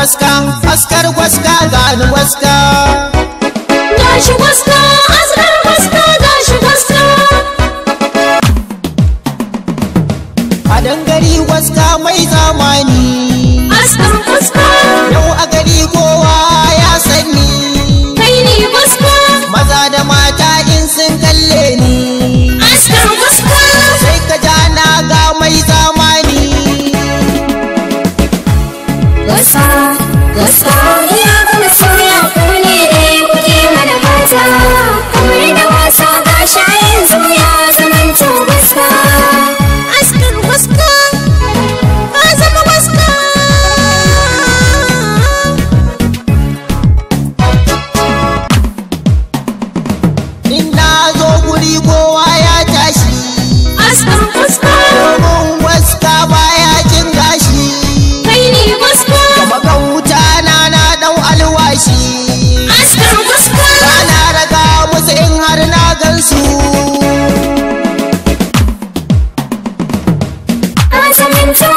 waska, askar waska gani waska. Gashi waska, askar waska, gashi waska. A dangari waska mai zamani. Askar waska. Yau a gari kowa ya sani. Kai ne waska. Maza da mata in sun kalle ni. Askar waska. Sai ka ja na ga mai zamani. Waska, waska. Ya kuma soya ku ne dai kuke mana mata. Kamar da wasa ga shayin zuya zamanto waska. Askar waska. Ka zama waska. In na zo guri kowa ya tashi. Askar waska. Domin waska baya jin gashi. Kai ne waska. Magan wuta na dau alwashi. Askar waska. Bana raga musu in har na gansu. Ka zamanto